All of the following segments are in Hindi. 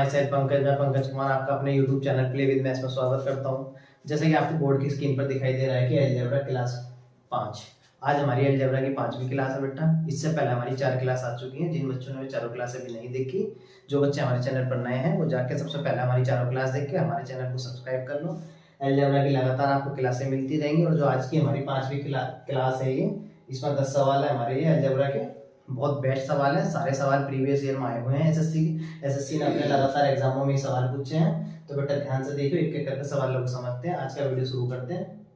माय सेल्फ पंकज, मैं पंकज कुमार आपका अपने YouTube channel play with maths में स्वागत करता हूं। जैसे कि आपको बोर्ड की स्क्रीन पर दिखाई दे रहा है कि अलजेब्रा क्लास 5। आज हमारी अलजेब्रा की 5वीं क्लास है बेटा। इससे पहले हमारी 4 क्लास आ चुकी हैं। जिन बच्चों ने चारों क्लास अभी नहीं देखी, जो बच्चे हमारे चैनल पर नए हैं वो जाके सबसे पहले हमारी चारों क्लास देख के हमारे चैनल को सब्सक्राइब कर लो। अलजेब्रा की लगातार आपको क्लासें मिलती रहेंगी और जो आज की हमारी 5वीं क्लास है ये, इसमें 10 सवाल है हमारे ये अलजेब्रा के। बहुत बेस्ट सवाल है, सारे सवाल प्रीवियस ईयर में आए हुए हैं। एसएससी ने अपने लगातार एग्जामों में सवाल पूछे हैं, तो बेटा ध्यान से देखो, एक एक करके सवाल लोग समझते हैं। आज का वीडियो शुरू करते हैं।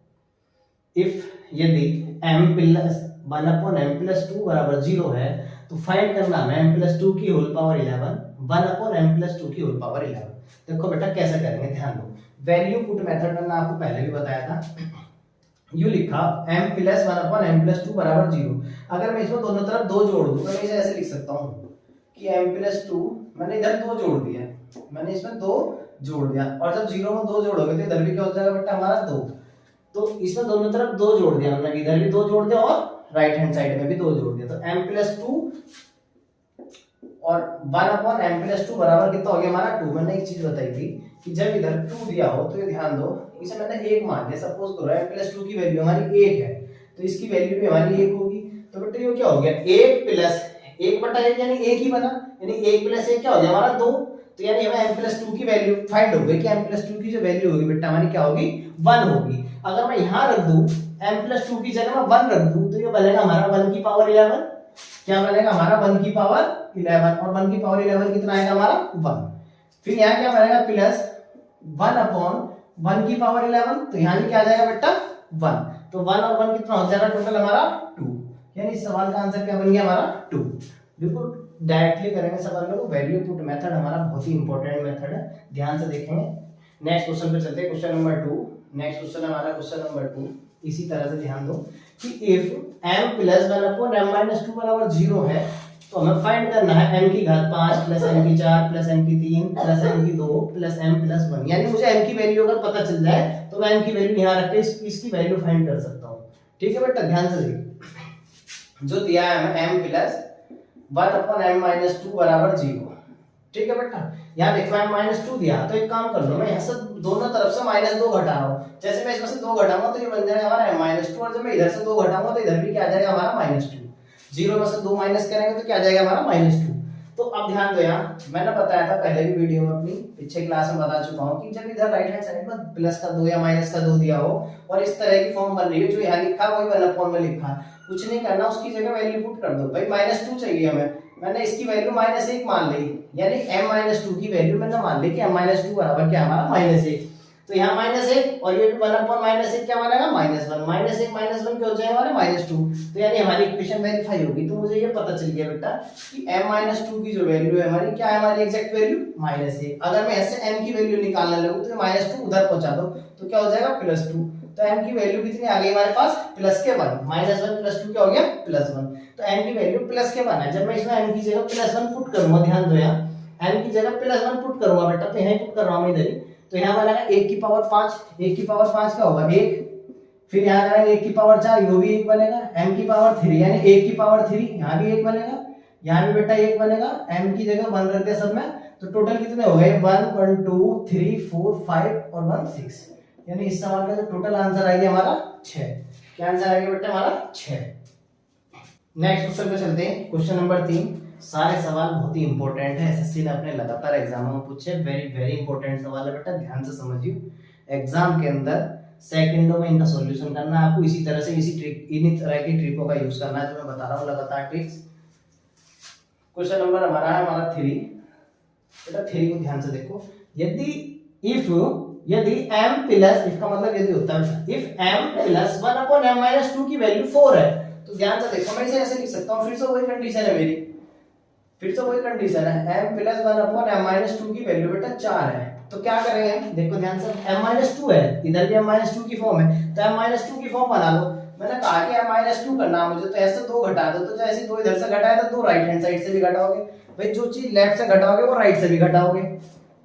इफ यदि m plus 1 upon m plus 2 बराबर 0 है तो फाइंड करना है m प्लस 2 की whole power 11 1 upon m plus 2 की होल पावर 11। देखो बेटा कैसे करेंगे, ध्यान दो। वैल्यू पुट मेथड मैंने आपको पहले भी बताया था। यू लिखा m plus 1 upon m plus 2 बराबर 0। अगर मैं इसमें दोनों तरफ 2 जोड़ दूं तो मैं इसे ऐसे लिख सकता हूं कि m प्लस 2, मैंने इधर 2 जोड़ दिया, मैंने इसमें 2 जोड़ दिया, और जब 0 में 2 जोड़ोगे तो इधर भी क्या हो जाएगा बेटा हमारा 2। तो इसमें दोनों तरफ 2 जोड़ दिया हमने, इधर भी 2 जोड़ दिया और राइट हैंड साइड में भी 2 जोड़ दिया। तो m प्लस 2 और 1 अपॉन m प्लस 2 बराबर कितना हो गया हमारा 2। मैंने एक चीज बताई थी कि जब इधर 2 दिया हो तो ये ध्यान दो, इसे मैंने 1 मान लिया। सपोज करो m प्लस 2 की वैल्यू हमारी 1 है, तो इसकी वैल्यू भी हमारी 1 होगी। तो बेटा ये क्या हो गया 1 प्लस 1 बटा 1 यानी 1 ही बना, यानी 1 प्लस 1 क्या हो गया हमारा 2। तो यानी हमें m प्लस 2 की वैल्यू फाइंड हो गई कि m प्लस 2 की जो वैल्यू होगी बेटा हमारी क्या होगी 1 होगी। अगर मैं यहाँ रख दूं m प्लस 2 की जगह मैं 1 रख दूं तो ये बनेगा हमारा 1 की पावर 11। क्या बनेगा हमारा 1 की पावर 11, और 1 की पावर 11 कितना आएगा हमारा 1। फिर यहाँ क्या बनेगा प्लस 1 अपॉन 1 की पावर 11, तो यहाँ क्या आ जाएगा बेटा 1। तो 1 और 1 कितना हो जाएगा टोटल हमारा 2, यानी इस सवाल का आंसर क्या बन गया हमारा 2। बिल्कुल डायरेक्टली करेंगे सवाल को। वैल्यू पुट मेथड हमारा बहुत ही इंपॉर्टेंट मेथड है, ध्यान से देखेंगे। नेक्स्ट क्वेश्चन पे चलते हैं, क्वेश्चन नंबर 2। नेक्स्ट क्वेश्चन हमारा क्वेश्चन नंबर 2 इसी तरह से ध्यान दो कि if m plus 1 upon m minus 2 बराबर 0 है तो हमें फाइंड करना है m की घात 5 प्लस m की 4 प्लस m की 3 प्लस m की 2 प्लस m प्लस 1। यानी मुझे m की वैल्यू अगर पता चल जाए तो मैं m की वैल्यू यहाँ रख के इसकी वैल्यू फाइंड कर सकता हूँ। ठीक है बेटा, ध्यान से देखो। जो दिया है हमें m plus 1 upon m minus 2 बराबर 0। ठीक है बेटा, यहाँ देखो m माइनस 2 दिया, तो एक काम कर लो, मैं यहाँ से दोनों तरफ से माइनस 2 घटा रहा हूँ। जैसे मैं इसमें से 2 घटाऊंगा तो ये बन जाएगा हमारा m माइनस 2, और जब मैं इधर से 2 घटाऊंगा तो इधर भी क्या आ जाएगा हमारा माइनस 2। 0 में से 2 माइनस करेंगे तो क्या आ जाएगा हमारा माइनस 2। तो अब ध्यान दो, यहाँ मैंने बताया था पहले भी वीडियो में, अपनी पिछले क्लास में बता चुका हूँ कि जब इधर राइट हैंड साइड में प्लस का 2 या माइनस का 2 दिया हो और इस तरह की फॉर्म बन रही है, जो यहाँ लिखा है वही वाला फॉर्म में लिखा है, कुछ नहीं करना, उसकी जगह वैल्यू पुट कर दो। भाई माइनस 2 चाहिए हमें, मैंने इसकी वैल्यू माइनस 1 मान ली, यानी m माइनस 2 की वैल्यू मैंने मान ली कि m माइनस 2 बराबर क्या हमारा माइनस 1। तो यहाँ माइनस 1 और ये 1 अपॉन माइनस 1 क्या बनेगा माइनस 1। माइनस 1 माइनस 1 क्या हो जाएगा हमारे माइनस 2। तो यानी हमारी इक्वेशन वेरीफाई होगी। तो मुझे ये पता चल गया बेटा कि m माइनस 2 की जो वैल्यू है हमारी, क्या है हमारी एग्जैक्ट वैल्यू माइनस 1। अगर मैं ऐसे m की वैल्यू निकालने लगूं तो माइनस 2 उधर पहुंचा दो तो क्या हो जाएगा प्लस 2। तो m की वैल्यू कितनी आ गई हमारे पास प्लस के 1। माइनस 1 प्लस 2 क्या हो गया प्लस 1। तो m की वैल्यू प्लस के 1 है। जब मैं इसमें m की जगह प्लस 1 पुट करूंगा, ध्यान दो, यहाँ m की जगह प्लस 1 पुट करूंगा बेटा, तो यहां पुट कर रहा हूं मैं इधर ही। तो यहाँ बनेगा 1 की पावर 5, 1 की पावर 5 क्या होगा 1। फिर यहाँ करेंगे 1 की पावर 4, यो भी 1 बनेगा। m की पावर 3 यानी 1 की पावर 3, यहाँ भी 1 बनेगा, यहाँ भी बेटा 1 बनेगा। m की जगह 1 रख दिया सब में, तो टोटल कितने हो गए 1 1 2 3 4 5 और 1 6। यानी इस सवाल का जो टोटल आंसर आएगा हमारा 6। क्या आंसर आएगा बेटा हमारा 6। नेक्स्ट क्वेश्चन पे चलते हैं, क्वेश्चन नंबर 3। सारे सवाल बहुत ही इंपॉर्टेंट है, एसएससी ने अपने लगातार एग्जामों में पूछे। वेरी वेरी इंपॉर्टेंट सवाल है बेटा, ध्यान से समझिए। एग्जाम के अंदर सेकंडों में इनका सॉल्यूशन करना है आपको। इसी तरह से इन्हीं तरह की ट्रिकों का यूज करना है जो मैं बता रहा हूँ लगातार ट्रिक्स। क्वेश्चन नंबर हमारा है हमारा 3। बेटा 3 को ध्यान से देखो। यदि m प्लस, इसका मतलब यदि होता है if m plus 1 upon m minus 2 की वैल्यू 4 है, तो ध्यान से देखो, मैं इसे ऐसे लिख सकता हूँ। फिर से वही कंडीशन है मेरी, फिर से वही कंडीशन है, m plus 1 upon m minus 2 की वैल्यू बेटा 4 है। तो क्या करेंगे, देखो ध्यान से, m माइनस 2 है, इधर भी m माइनस 2 की फॉर्म है, तो m माइनस 2 की फॉर्म बना लो। मैंने कहा कि m माइनस 2 करना मुझे, तो ऐसे 2 घटा दो, तो जैसे 2 इधर से घटाए तो 2 राइट हैंड साइड से भी घटाओगे। भाई जो चीज लेफ्ट से घटाओगे वो राइट से भी घटाओगे।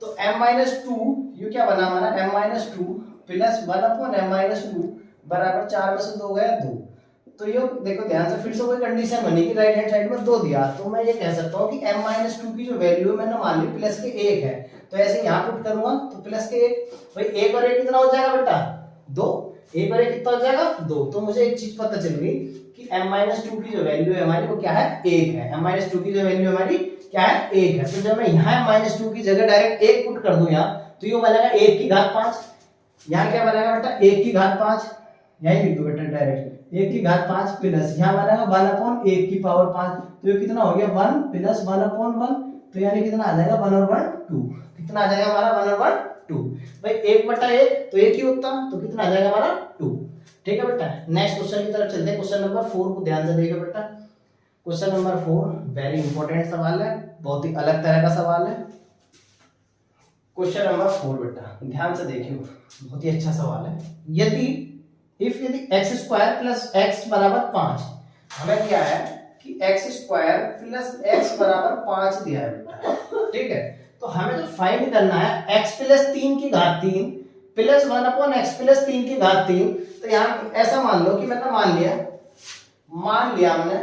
तो m माइनस 2 ये क्या बना हमारा m minus 2 plus 1 upon m minus 2 बराबर 4 में से 2 गया 2। तो ये देखो ध्यान से, फिर से वही कंडीशन बनी कि राइट हैंड साइड में 2 दिया, तो मैं ये कह सकता हूँ कि m माइनस 2 की जो वैल्यू है मैंने मान ली प्लस के 1 है, तो ऐसे यहाँ पुट करूंगा तो प्लस के 1, भाई 1 और 1 कितना हो जाएगा बेटा 2, 1 और 1 कितना हो जाएगा 2। तो मुझे एक चीज पता चल गई कि m-2 की जो वैल्यू है हमारी वो क्या है 1 है। m-2 की जो वैल्यू हमारी क्या है 1 है। तो जब मैं यहाँ m-2 की जगह डायरेक्ट 1 पुट कर दूं यहाँ तो ये बनेगा 1 की घात 5। यहाँ क्या बनेगा बेटा 1 की घात 5, यही लिख दो बेटा डायरेक्ट 1 की घात 5 प्लस यहाँ बनेगा 1/1 की पावर 5। तो ये कितना हो गया 1 प्लस 1/1, तो यानी कितना आ जाएगा 1/2। कितना आ जाएगा हमारा 1/2। भाई 1/1 तो 1 ही होता तो कितना आ जाएगा हमारा 2। ठीक है बेटा। नेक्स्ट क्वेश्चन की तरफ चलते हैं। क्वेश्चन नंबर 4 को ध्यान से देखिए बेटा। क्वेश्चन नंबर 4 वेरी इंपॉर्टेंट सवाल है, बहुत ही अलग तरह का सवाल है। क्वेश्चन नंबर 4 बेटा ध्यान से देखिए, बहुत ही अच्छा सवाल है। यदि x² प्लस x बराबर 5, हमें क्या है कि x² प्लस x बराबर 5 दिया है बेटा। ठीक है, तो हमें जो फाइंड करना है x प्लस 3 की घात 3 प्लस 1/x प्लस 3 की घात 3। तो यहाँ ऐसा मान लो कि मैंने मान लिया हमने,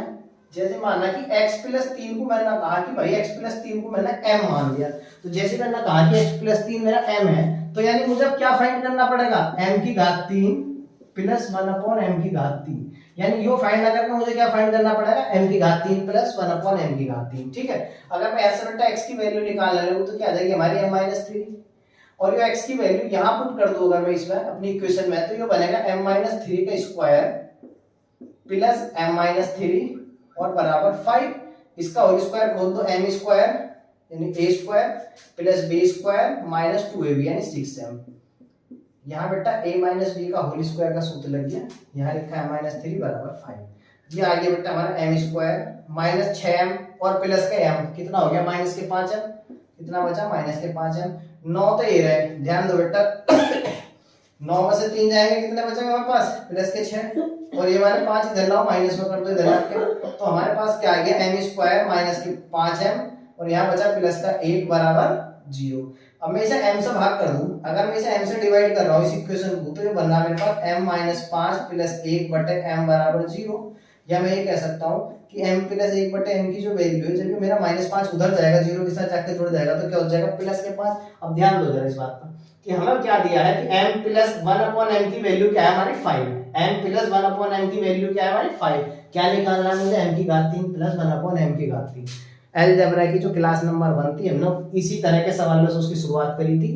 जैसे माना कि x प्लस 3 को मैंने कहा कि भाई x प्लस 3 को मैंने m मान लिया। तो जैसे मैंने कहा कि x प्लस 3 मेरा m है, तो यानी मुझे अब क्या फाइंड करना पड़ेगा m की घात 3 प्लस 1/m की घात 3। यानी यो फाइंड ना करके मुझे क्या फाइंड करना पड़ेगा m की घात 3 प्लस 1/m की घात 3। ठीक है, अगर मैं ऐसे बेटा x की वैल्यू निकालने लगूं तो क्या आ जाएगी हमारी m-3, और ये x की वैल्यू यहां पुट कर दूं अगर मैं इसमें अपनी इक्वेशन में, तो ये बनेगा m-3 का स्क्वायर प्लस m-3 और बराबर 5। इसका होल स्क्वायर खोल दो, m² यानी a² plus b² minus 2ab यानी 6m। यहाँ बेटा a माइनस बी का होल स्क्वायर का सूत्र लग गया, यहाँ लिखा है -3 बराबर 5। ये आ गया बेटा हमारा m² माइनस 6m और प्लस का m कितना हो गया माइनस के 5m, कितना बचा माइनस के 5m। 9 तो ये रहे, ध्यान दो बेटा 9 में से 3 जाएंगे कितने बचेंगे हमारे पास प्लस के 6, और ये हमारे 5 इधर लाओ माइनस में कर दो इधर आके। तो हमारे पास क्या आ गया m² माइनस के 5m और यहाँ बचा प्लस का 1 बराबर 0। अब मैं इसे m से भाग कर दूं, अगर मैं इसे m से डिवाइड कर रहा हूं इस इक्वेशन को, तो ये बन रहा है मेरे पास m-5 प्लस 1 बटे m बराबर 0। या मैं ये कह सकता हूं कि m प्लस 1 बटे m की जो वैल्यू है, जब मेरा -5 उधर जाएगा 0 के साथ जाके जुड़ जाएगा तो क्या हो जाएगा प्लस के 5। अब ध्यान दो जरा इस बात पर कि हमें क्या दिया है कि m प्लस 1/m की वैल्यू क्या है हमारी 5। m प्लस 1/m की वैल्यू क्या है हमारी 5। क्या निकालना है मुझे m की घात 3 प्लस 1/m की घात 3। अलजेब्रा की जो क्लास नंबर 1 थी हमने इसी तरह के सवालों से उसकी शुरुआत करी थी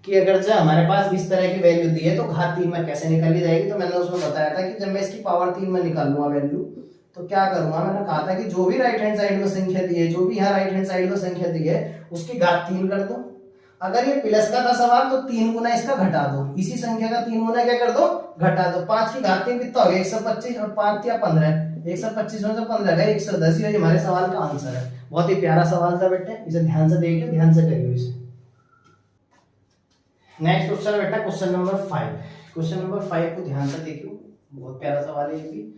कि अगर जो हमारे पास इस तरह की वैल्यू दी है तो घात 3 में कैसे निकाली जाएगी। तो मैंने उसमें बताया था कि जब मैं इसकी पावर 3 में निकालूंगा वैल्यू तो क्या करूंगा, मैंने कहा था कि जो भी राइट हैंड साइड में संख्या दी है, जो भी यहाँ राइट हैंड साइड में संख्या दी है उसकी घात 3 कर दो। अगर ये प्लस का था सवाल तो 3 गुना इसका घटा दो, इसी संख्या का 3 गुना क्या कर दो घटा दो। 5 की घात 3 कितना हो गया 125 और 5 या 15, 125 में से 15 गए 110, ये हमारे सवाल का आंसर है। बहुत ही प्यारा सवाल था बेटे, इसे ध्यान से देखिए, ध्यान से करिए इसे। नेक्स्ट क्वेश्चन बेटा क्वेश्चन नंबर 5। क्वेश्चन नंबर 5 को ध्यान से देखिए, बहुत प्यारा सवाल है ये भी।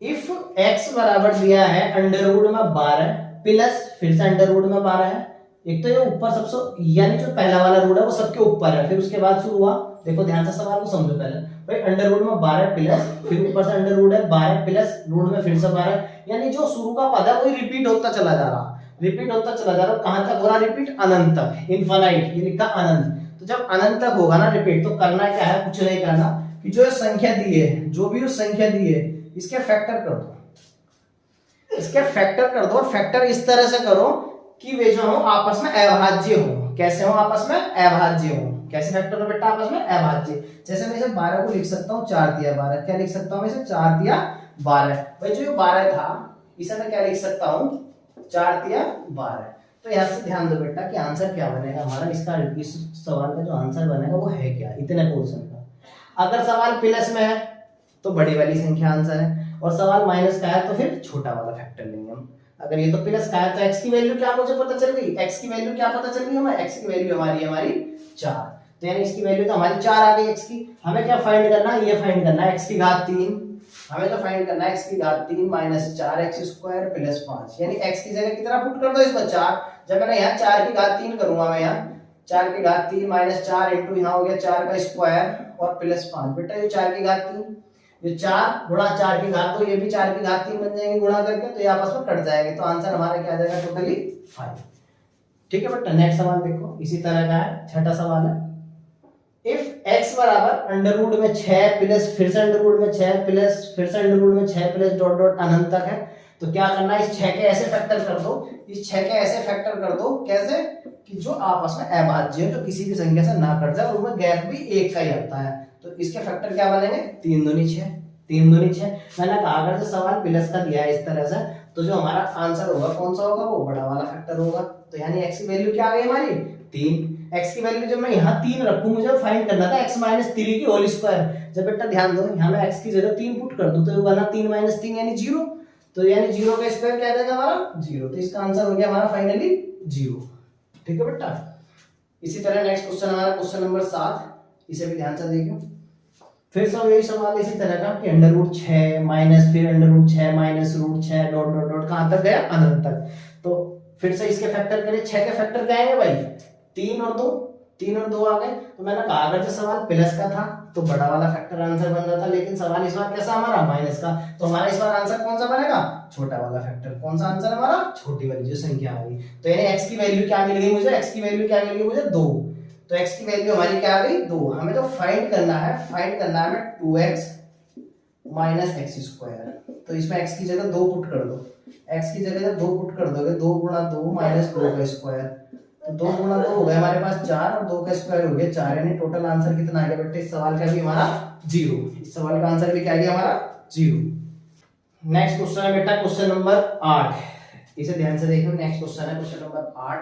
इफ x बराबर दिया है अंडर रूट में 12 प्लस फिर से अंडर रूट में 12 है। एक तो ये ऊपर सबसे यानी जो पहला वाला रूट है वो सबके ऊपर है, फिर उसके बाद शुरू हुआ। देखो ध्यान से सवाल को समझो पहले। भाई अंडर रूट में 12 प्लस फिर ऊपर से अंडर रूट है 12 प्लस रूट में फिर से 12, यानी जो शुरू का पद है वो रिपीट होता चला जा रहा, रिपीट होता चला जा रहा। कहां तक हो रहा रिपीट, अनंत तक, इनफाइनाइट, ये लिखा अनंत। तो जब अनंत तक होगा ना रिपीट तो करना क्या है, कुछ नहीं करना कि जो संख्या दी है, जो भी उस संख्या दी है इसके फैक्टर कर दो, इसके फैक्टर कर दो। फैक्टर इस तरह से करो कि वे जो हो आपस में अभाज्य हो। कैसे हो आपस में अभाज्य हो, कैसे फैक्टर हो बेटा आपस में अभाज्य। जैसे मैं इसे 12 को लिख सकता हूं 4 तिया 12, क्या लिख सकता हूं इसे 4 तिया 12। भाई जो 12 था इसे मैं क्या लिख सकता हूं 4 तिया 12। तो यहां से ध्यान दो बेटा कि आंसर क्या बनेगा हमारा, इसका इस सवाल का जो आंसर बनेगा वो है क्या, इतने पोर्शन का। अगर सवाल प्लस में है तो बड़ी वाली संख्या आंसर है, और सवाल माइनस का है तो फिर छोटा वाला फैक्टर लेंगे हम। अगर ये तो प्लस का है तो x की वैल्यू क्या मुझे पता चल गई, x की वैल्यू क्या पता चल गई हमें, x की वैल्यू हमारी 4। तो यानी इसकी वैल्यू तो हमारी 4 आ गई x की। हमें क्या फाइंड करना है, ये फाइंड करना है x की घात 3। हमें तो फाइंड करना है x की घात 3 माइनस 4x² प्लस 5, यानी x की जगह कितना पुट कर दो इसमें 4। जब मैंने यहाँ 4 की घात 3 करूंगा, मैं यहाँ 4 की घात 3 माइनस 4 इंटू यहाँ हो गया 4 का स्क्वायर और प्लस 5। बेटा ये 4 की घात 3, ये 4 गुणा 4 की घात 2, ये भी 4 की घात 3 बन जाएंगे गुणा करके, तो ये आपस में कट जाएंगे। तो आंसर हमारा क्या आ जाएगा टोटली 5। ठीक है बेटा। नेक्स्ट सवाल देखो, इसी तरह का है, छठा सवाल है। इफ x बराबर अंडर रूट में 6 प्लस फिर से अंडर रूट में 6 प्लस फिर से अंडर रूट में 6 प्लस डॉट डॉट अनंत तक है, तो क्या करना है, इस 6 के ऐसे फैक्टर कर दो, इस 6 के ऐसे फैक्टर कर दो, कैसे कि जो आपस में अभाज्य है, जो किसी भी संख्या से ना कट जाए और उनमें गैप भी एक का ही आता है। तो इसके फैक्टर क्या बनेंगे, 3 दूनी 6, 3 दूनी 6। मैंने कहा अगर जो सवाल प्लस का दिया है इस तरह से, तो जो हमारा आंसर होगा कौन सा होगा, वो बड़ा वाला फैक्टर होगा। तो यानी x की वैल्यू क्या आ गई हमारी 3। x की वैल्यू जब मैं यहाँ 3 रखूं, मुझे फाइंड करना था x - 3 की होल स्क्वायर। जब बेटा ध्यान दो, यहाँ मैं x की जगह 3 पुट कर दूं तो ये बना 3 - 3 यानी 0। तो यानी 0 का स्क्वायर क्या आ जाएगा हमारा 0। तो इसका आंसर हो गया हमारा फाइनली 0। ठीक है बेटा। इसी तरह नेक्स्ट क्वेश्चन हमारा क्वेश्चन नंबर 7, इसे भी ध्यान से देखियो। फिर सब यही सवाल इसी तरह का कि अंडर रूट 6 माइनस फिर under root 6 minus root 6 dot dot dot कहां तक गया, अनंत तक। तो फिर से इसके फैक्टर करें, 6 के फैक्टर क्या आएंगे भाई, 3 और 2, 3 और 2 आ गए। तो मैंने कहा अगर जो सवाल प्लस का था तो बड़ा वाला फैक्टर आंसर बन रहा था, लेकिन सवाल इस बार कैसा हमारा माइनस का, तो हमारा इस बार आंसर कौन सा बनेगा, छोटा वाला फैक्टर। कौन सा आंसर हमारा, छोटी वाली जो संख्या आ गई। तो यानी x की वैल्यू क्या मिल गई मुझे, x की वैल्यू क्या मिल गई मुझे 2। तो x की वैल्यू हमारी क्या आ गई 2। हमें जो फाइंड करना है हमें 2x माइनस एक्स स्क्वायर। तो इसमें x की जगह 2 पुट कर दो, x की जगह जब 2 पुट कर दोगे 2 गुणा 2 माइनस 2 का स्क्वायर। तो 2 गुणा 2 हो गया हमारे पास 4 और 2 का स्क्वायर हो गया 4, यानी टोटल आंसर कितना आ गया बेटे इस सवाल का भी हमारा 0। इस सवाल का आंसर भी क्या आ गया हमारा 0। नेक्स्ट क्वेश्चन है बेटा क्वेश्चन नंबर 8, इसे ध्यान से देखो। नेक्स्ट क्वेश्चन है क्वेश्चन नंबर 8।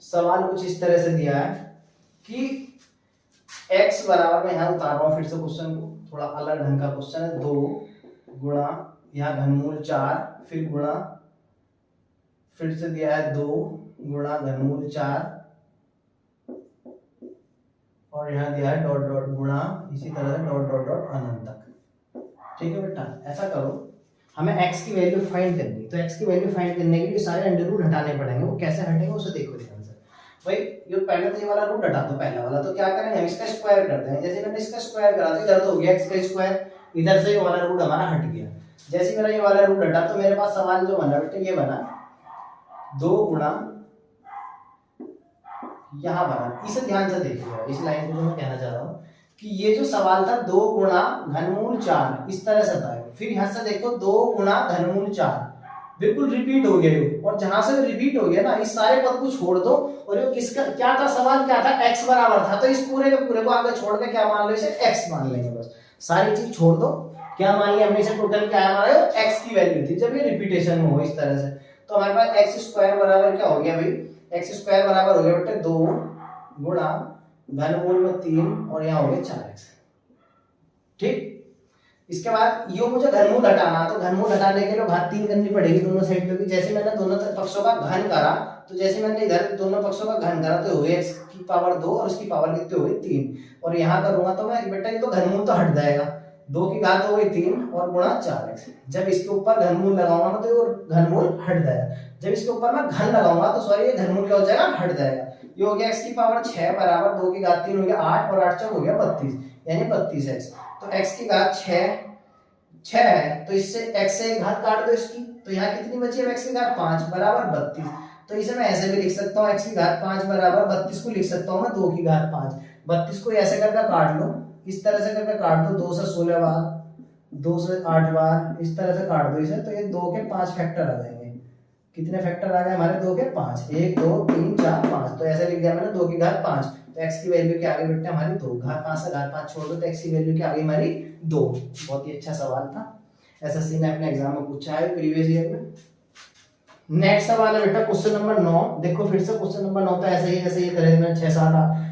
सवाल कुछ इस तरह से दिया है कि x बराबर, मैं यहां उतार रहा हूं फिर से क्वेश्चन को, थोड़ा अलग ढंग का क्वेश्चन है। 2 गुणा यहाँ घनमूल 4 फिर गुणा, फिर से दिया है 2 गुणा घनमूल 4 और यहाँ दिया है डॉट डॉट गुणा, इसी तरह से डॉट डॉट डॉट अनंत तक। ठीक है बेटा। ऐसा करो, हमें x की वैल्यू फाइंड करनी है, तो x की वैल्यू फाइंड करने के लिए सारे अंडर रूट हटाने पड़ेंगे। वो कैसे हटेंगे उसे देखो ध्यान से भाई। ये पहले तो ये वाला रूट हटा दो, पहला वाला। तो क्या करेंगे हम इसका स्क्वायर करते हैं। जैसे मैंने इसका स्क्वायर करा तो इधर तो हो गया x का स्क्वायर, इधर से ये वाला रूट हमारा हट गया। जैसे मेरा ये वाला रूट हटा तो मेरे पास सवाल जो बना बेटा ये बना 2 गुणा, यहां बना, इसे ध्यान से देखिएगा इस लाइन को जो मैं कहना चाह रहा हूं कि ये जो सवाल था 2 गुणा घनमूल 4 इस तरह से था। फिर यहां से देखो 2 गुणा घनमूल 4 बिल्कुल रिपीट हो गया ये, और जहां से रिपीट हो गया ना इस सारे पद को छोड़ दो। और ये किसका क्या था, सवाल क्या था, x बराबर था। तो इस पूरे के पूरे को आगे छोड़ के क्या मान लो, इसे x मान लेंगे बस। सारी चीज छोड़ दो, क्या मान लिया हमने, इसे टोटल क्या है हमारे x की वैल्यू थी जब ये रिपीटेशन में हो इस तरह से। तो हमारे पास x स्क्वायर बराबर क्या हो गया भाई, x स्क्वायर बराबर हो गया बेटे 2 गुणा घनमूल में 3 और यहाँ हो गया 4x। ठीक। इसके बाद ये मुझे घनमूल हटाना, तो घनमूल हटाने के लिए घात 3 करनी पड़ेगी दोनों साइड पे भी। जैसे मैंने दोनों पक्षों का घन करा, तो जैसे मैंने इधर दोनों पक्षों का घन करा तो हो गया x की पावर 2 और उसकी पावर कितनी हो गई 3। और यहाँ करूंगा तो मैं बेटा ये तो घनमूल तो हट जाएगा, 2 की घात हो गई 3 और गुणा 4x। जब इसके ऊपर घनमूल लगाऊंगा तो ये घनमूल हट जाएगा। जब इसके ऊपर मैं घन लगाऊंगा तो सॉरी ये घनमूल क्या हो जाएगा, हट जाएगा। ये हो गया x की पावर 6 बराबर 2 की घात 3 हो गया 8 और 8 हो गया 32, यानी 32x। तो x की घात 6 है, तो इससे x से एक घात काट दो इसकी, तो यहाँ कितनी बची है, x की घात 5 बराबर 32। तो इसे मैं ऐसे भी लिख सकता हूँ, x की घात 5 बराबर 32 को लिख सकता हूँ मैं 2 की घात 5। 32 को ऐसे करके काट लो, इस तरह से करके काट दो, 2 से 16 बार, 2 से 8 बार, इस तरह से काट दो इसे। तो ये 2 के 5 फैक्टर आ जाएंगे। कितने फैक्टर आ गए हमारे 2 के 5, 1 2 3 4 5। तो ऐसे लिख दिया मैंने 2 की घात 5। तो x की वैल्यू क्या आ गई बेटा हमारी 2। घात 5 से घात 5 छोड़ दो तो x की वैल्यू क्या आ गई हमारी 2। बहुत ही अच्छा सवाल था, एसएससी ने अपने एग्जाम में पूछा है प्रीवियस ईयर में। नेक्स्ट सवाल है बेटा क्वेश्चन नंबर 9। देखो फिर से क्वेश्चन नंबर 9 तो ऐसे ही जैसे ये करे मैंने 6 7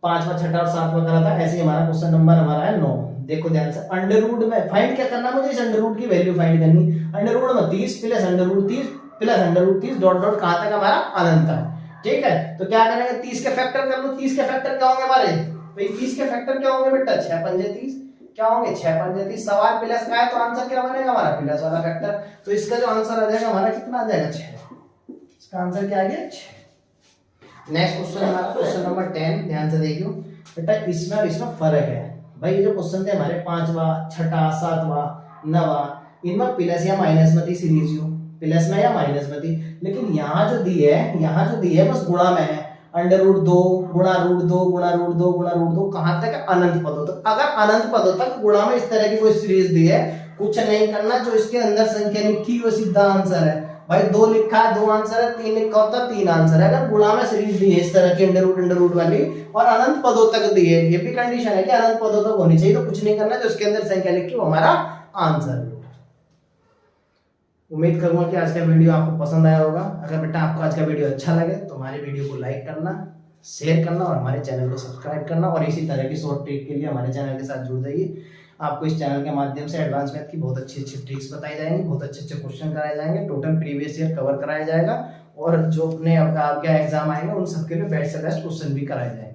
5वां 6वां और 7वां करा था, ऐसे ही हमारा क्वेश्चन नंबर हमारा है 9। देखो ध्यान से, अंडर रूट में फाइंड क्या करना, मुझे इस अंडर रूट की वैल्यू फाइंड करनी। अंडर रूट में 30 plus under root 30 plus under root 30 dot dot कहां तक हमारा अनंत है। ठीक है। तो क्या करेंगे, 30 के फैक्टर कर लो। 30 के फैक्टर क्या होंगे हमारे भाई, 30 के फैक्टर क्या होंगे बेटा, 6 पंजे 30 क्या होंगे, 6 पंजे 30। सवाल प्लस का है तो आंसर क्या बनेगा हमारा, प्लस वाला फैक्टर। तो इसका जो आंसर आ जाएगा हमारा कितना आ जाएगा 6। इसका आंसर क्या आ गया 6। नेक्स्ट क्वेश्चन हमारा क्वेश्चन नंबर 10। ध्यान से देखियो बेटा, इसमें और इसमें फर्क है भाई। ये जो क्वेश्चन थे हमारे 5वां 6वां 7वां 9वां, इनमें प्लस या माइनस में थी सीरीज। प्लस में या माइनस में थी, लेकिन यहाँ जो दी है, यहाँ जो दी है बस गुणा में है, अंडर रूट 2 गुणा रूट 2 गुणा रूट 2 गुणा रूट 2, कहां तक? अनंत पदों तक। अगर अनंत पदों तक गुणा में इस तरह की कोई सीरीज दी है, कुछ नहीं करना, जो इसके अंदर संख्या लिखी वो सीधा आंसर है भाई। 2 लिखा है 2 आंसर है, 3 लिखा होता 3 आंसर है। अगर गुणा में सीरीज दी है इस तरह की अंडर रूट वाली और अनंत पदों तक दी है, ये भी कंडीशन है कि अनंत पदों तक होनी चाहिए, तो कुछ नहीं करना, जो इसके अंदर संख्या लिखी वो हमारा आंसर है। उम्मीद करूंगा कि आज का वीडियो आपको पसंद आया होगा। अगर बेटा आपको आज का वीडियो अच्छा लगे तो हमारे वीडियो को लाइक करना, शेयर करना और हमारे चैनल को सब्सक्राइब करना, और इसी तरह की शॉर्ट ट्रिक के लिए हमारे चैनल के साथ जुड़ जाइए। आपको इस चैनल के माध्यम से एडवांस मैथ की बहुत अच्छी अच्छी ट्रिक्स बताई जाएंगी, बहुत अच्छे अच्छे क्वेश्चन कराए जाएंगे, टोटल प्रीवियस ईयर कवर कराया जाएगा, और जो अपने आपके एग्जाम आएंगे उन सबके लिए बेस्ट से बेस्ट क्वेश्चन भी कराए जाएंगे।